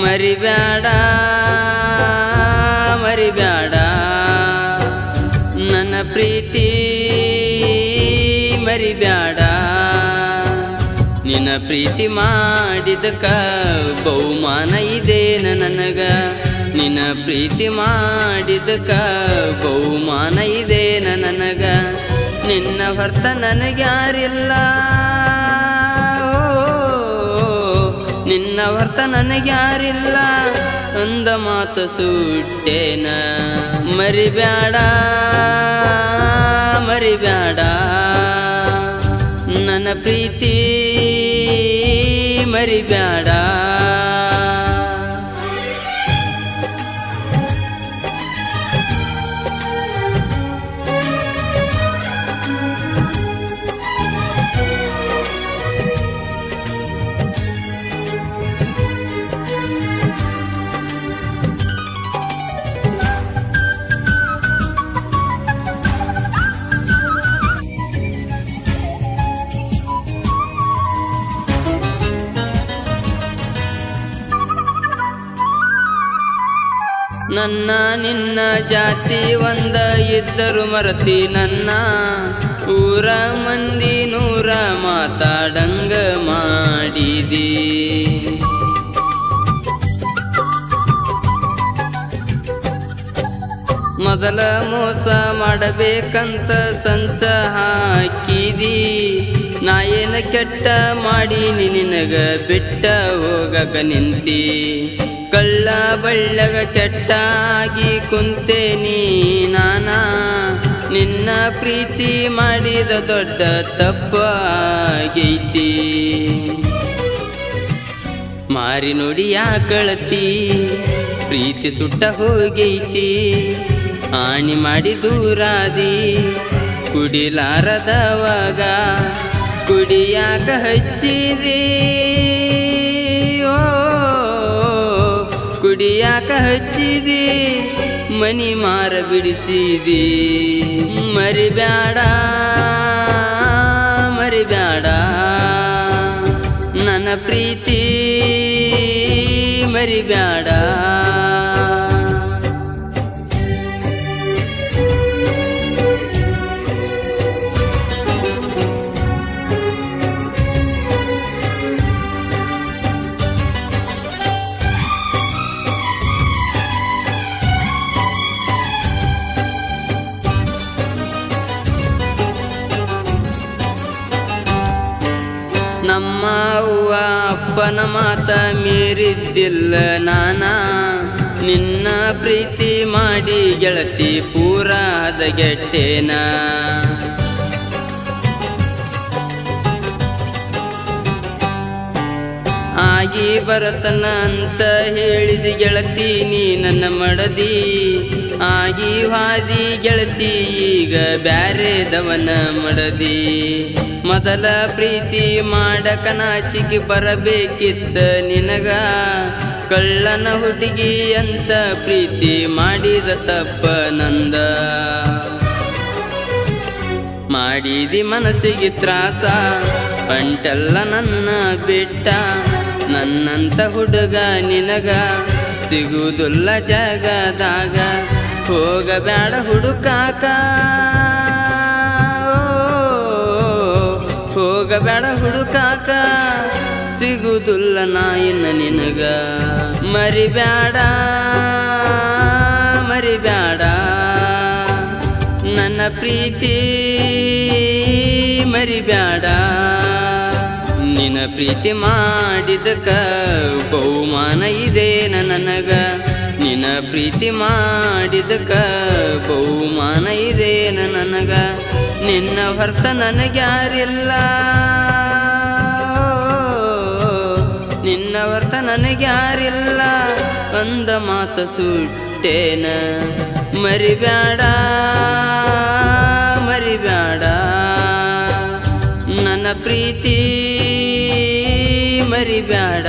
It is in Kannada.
ಮರಿಬ್ಯಾಡ ಮರಿಬ್ಯಾಡ ನನ್ನ ಪ್ರೀತಿ ಮರಿಬ್ಯಾಡ ನಿನ್ನ ಪ್ರೀತಿ ಮಾಡಿದಕ ಬಹುಮಾನ ಇದೇನ ನನಗ ನಿನ್ನ ಪ್ರೀತಿ ಮಾಡಿದಕ ಬಹುಮಾನ ಇದೇನ ನನಗ ನಿನ್ನ ಹೊರತ ನನಗ್ಯಾರಿಲ್ಲ ನಿನ್ನ ಹೊರತ ನನಗ್ಯಾರಿಲ್ಲ ಅಂದ ಮಾತು ಸುಟ್ಟೇನ ಮರಿಬ್ಯಾಡ ಮರಿಬ್ಯಾಡ ನನ್ನ ಪ್ರೀತಿ ಮರಿಬ್ಯಾಡ ನನ್ನ ನಿನ್ನ ಜಾತಿ ಒಂದ ಇದ್ದರು ಮರತಿ ನನ್ನ ಊರ ಮಂದಿ ನೂರ ಮಾತಾಡಂಗ ಮಾಡಿದಿ ಮೊದಲ ಮೋಸ ಮಾಡಬೇಕಂತ ಸಂಚ ಹಾಕಿದಿ ನಾ ಏನ ಕೆಟ್ಟ ಮಾಡಿ ನಿನಗ ಬಿಟ್ಟ ಹೋಗಕ ನಿಂತಿ ಕಳ್ಳ ಬಳ್ಳಗ ಕೆಟ್ಟಾಗಿ ಕುಂತೇನಿ ನಾನಾ ನಿನ್ನ ಪ್ರೀತಿ ಮಾಡಿದ ದೊಡ್ಡ ತಪ್ಪಾಗೈತಿ ಮಾರಿ ನೋಡಿ ಯಾಕಳತಿ ಪ್ರೀತಿ ಸುಟ್ಟ ಹೋಗೈತಿ ಹಾನಿ ಮಾಡಿ ದೂರಾದಿ ಕುಡಿಲಾರದವಾಗ ಕುಡಿಯಾಕ ಹಚ್ಚಿದಿ ಕುಡಿಯಾಕ ಹಚ್ಚಿದಿ ಮನಿ ಮಾರ ಬಿಡಿಸಿದಿ ಮರಿಬ್ಯಾಡ ಮರಿಬ್ಯಾಡ ನನ್ನ ಪ್ರೀತಿ ಮರಿಬ್ಯಾಡ ನಮ್ಮ ಅವ್ವ ಅಪ್ಪನ ಮಾತ ಮೀರಿದ್ದಿಲ್ಲ ನಾನಾ ನಿನ್ನ ಪ್ರೀತಿ ಮಾಡಿ ಗೆಳತಿ ಪೂರ ಹದಗೆಟ್ಟೇನ ಆಗಿ ಬರತನ ಅಂತ ಹೇಳಿದಿ ಗೆಳತಿ ನೀ ನನ್ನ ಮಡದಿ ಆಗಿ ಹಾದಿ ಗೆಳತಿ ಈಗ ಬ್ಯಾರೆದವನ ಮಡದಿ ಮೊದಲ ಪ್ರೀತಿ ಮಾಡಕ ನಾಚಿಕೆ ಬರಬೇಕಿತ್ತ ನಿನಗ ಕಳ್ಳನ ಹುಡುಗಿ ಅಂತ ಪ್ರೀತಿ ಮಾಡಿದ ತಪ್ಪ ನಂದ ಮಾಡಿದಿ ಮನಸ್ಸಿಗೆ ತ್ರಾಸ ಅಂಟಲ್ಲ ನನ್ನ ಬಿಟ್ಟ ನನ್ನಂತ ಹುಡುಗ ನಿನಗ ಸಿಗುವುದಿಲ್ಲ ಜಗದಾಗ ಹೋಗಬೇಡ ಹುಡುಕಾಕ ಹೋಗಬೇಡ ಹುಡುಕಾಕ ಸಿಗುವುದಿಲ್ಲ ನಾ ಇನ್ನ ನಿನಗ ಮರಿಬ್ಯಾಡ ಮರಿಬ್ಯಾಡ ನನ್ನ ಪ್ರೀತಿ ಮರಿಬ್ಯಾಡ ನಿನ್ನ ಪ್ರೀತಿ ಮಾಡಿದಕ ಬಹುಮಾನ ಇದೇನ ನನಗ ನಿನ್ನ ಪ್ರೀತಿ ಮಾಡಿದಕ ಬಹುಮಾನ ಇದೇನ ನನಗ ನಿನ್ನ ಹೊರತ ನನಗ್ಯಾರಿಲ್ಲ ನಿನ್ನ ಹೊರತ ನನಗ್ಯಾರಿಲ್ಲ ಅಂದ ಮಾತು ಸುಟ್ಟೇನ ಮರಿಬ್ಯಾಡ ಮರಿಬ್ಯಾಡ ನನ್ನ ಪ್ರೀತಿ ಮರಿಬ್ಯಾಡ